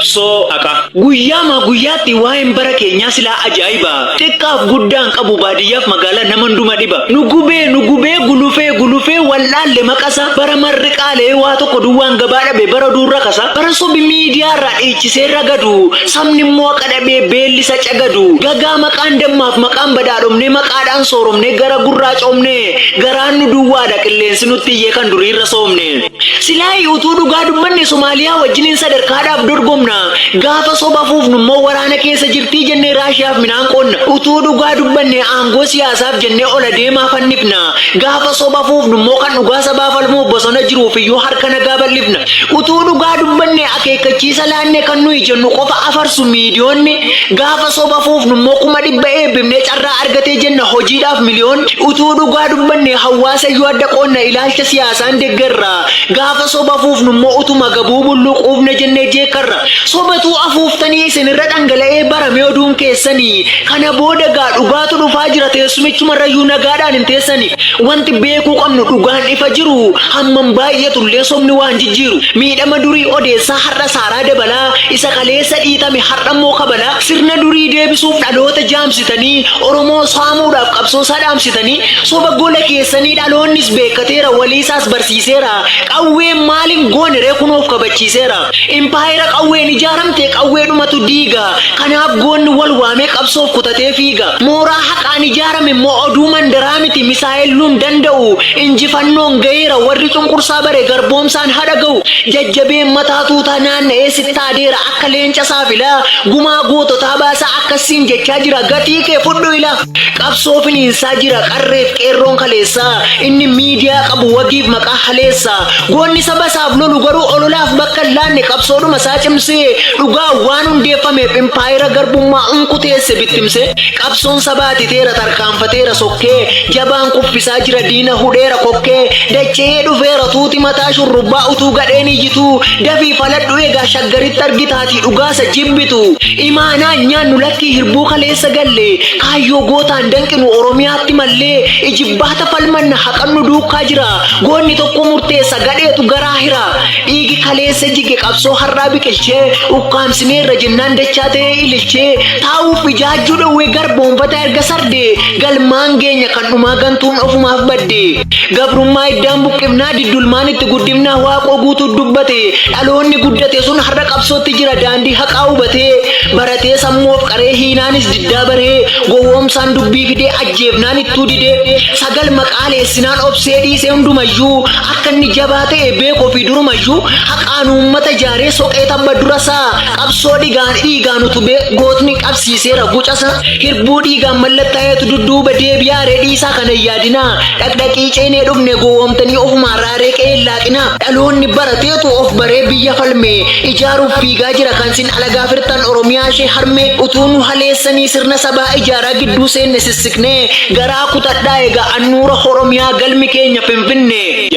qabsoo akka guyyaatti waa'een bara keenyaa silaa ajaa'iba. Xiqqaaf guddaan qabu baadiyyaaf magaalaa nama hunduma dhiba. Nu gubee gulufee wallaalle maqasa bara marri qaalee waa tokko duwwaan gabaa dhabe bara duurra kasa. Bara sobi miidiyaarraa dhiichisee ragadu sabni immoo qadhabee beellisa cagadu. Gagaa maqaan dammaaf maqaan badhaadhomne maqaadhaan sooromne gara gurraacoomne garaan nu duwwaadha qilleensi nutti iyyee kan duriirra soomne. Silaayi utuu dhugaa dubbanne Somaaliyaa wajjiniin sadarkaadhaaf dorgomna. Gaafa soba fuufnu immoo waraana keessa jirtii jennee Raashiyaaf midhaan qonna. Utuu dhugaa dubbanne aangoo siyaasaaf jennee ola deemaa fannifna. Gaafa soba fuufnu immoo kan dhugaa sabaa falmuu bosona jiruuf iyyuu harka nagaa bal'ifna. Utuu dhugaa dubbanne akeekkachiisa laannee kan nuyi jennu qofa afarsu miidiyoonni. Gaafa soba fuufnu immoo 100 eebbifnee carraa argatee jenna hojiidhaaf miliyoon. Utuu dhugaa dubbanne hawaasa iyyuu adda qoonna ilaalcha siyaasaan deeggarra. Gaafa soba fuufnu immoo utuma gabuu bulluquufne jennee jeekarra. Sobatu afuuftanii isinirra dhangala'ee barame oduun keessanii. Kana booda gaa dhugaatu dhufaa jira teessumichumarrayyuu nagaadhaan hin teessaniif. Wanti beekuu qabnu dhugaan ifa jiru hammam baay'atullee sobni waan jijjiiru. Miidhama durii odeessaa har'a saaraa dabalaa isa kaleessa dhiitame har'a immoo kabalaa. Sirna durii deebisuuf dhaloota jaamsitanii Oromoo saamuudhaaf qabsoo dhaamsitanii soba gola keessanii dhaloonnis beekateera waliisaas barsiiseera. Qawween maaliin goone reekunoof kabachiiseera. Impaayera qawween ijaaramte qawweedhumatu diiga. Kanaaf goonni wal waamee qabsoof kutatee fiiga. Mooraa haqaan ijaarame immoo oduu mandaraa miti misaa'elluun danda'u. Injifannoon gaheera warri cunqursaa bare garboomsaan hadha ga'u. Jajjabeen mataa tuutaa naanna'ee sittaadeera akka leenca saafilaa. Gumaa goototaa baasaa akkasiin jechaa jira gatii kee fudhu ila. Qabsoo finiinsaa jira qarreef qeerroon kaleessaa. Inni miidiyaa qabu wagiif maqaa haleessaa. Goonni saba isaaf lolu garuu ololaaf bakka laanne qabsoodhuma isaa cimsee dhugaa waan hundeeffameef impaayera garbummaa unkuteesse bittimse. Qabsoon sabaati teera tarkaanfateera sokkee jabaan kuffisaa jira diina hudheera kokkee dachee dhufeera tuuti mataa shurrubbaa utuu gadheen iyyituu dafii faladhu eegaa shaggaritti argitaatii dhugaasa jibbitu. Imaanaan nyaannu lakkii hirbuu kaleessa galle kaayyoo gootaan danqinu Oromiyaatti mallee ijibbaata falmanna haqannu duukaa jira. Goonni tokko murteessa gadheetu garaa hira. Dhiigi kaleessa jige qabsoo har'aa biqilchee ukkaamsineerra jennaan dachaa ta'ee ililchee taa'uuf ijaajjuu dhowwee garboonfata erga sardee galmaan geenya kan dhumaa gantuun ofumaaf badde. Gabrummaa iddaan buqqifnaa diddulmaan itti guddifnaa waaqoo guutuu dubbate. Dhaloonni guddate sun har'a qabsootti jira daandii haqaa hubatee baratee sammuuf qaree hiinaanis diddaa baree gowwoomsaan dubbii fidee ajjeefnaan ittuu didee sagal maqaaleessinaan obsee dhiisee hundumayyuu akka inni jabaa ta'e beekoo fi durumayyuu haqaan uummata jaaree soqee tabba durasaa qabsoo dhiigaan utubee gootni qabsiiseera gucasa hirbuu dhiigaan mallattaa'eetu dudduuba deebi'aa reedhiisaa kana yaadinaa dhaqdhaqii ceenee dhufne gowwoomtanii ofumaa raaree qe'een laaqinaa dhaloonni barateetu of baree biyya falme ijaaruuf fiigaa jira kan sin alagaa firtan Oromiyaa ishee harme utuu nu haleessanii sirna sabaa ijaaraa gidduu seenne sissiqnee garaa kutadhaa egaa annuura Oromiyaa galmi keenya Finfinnee.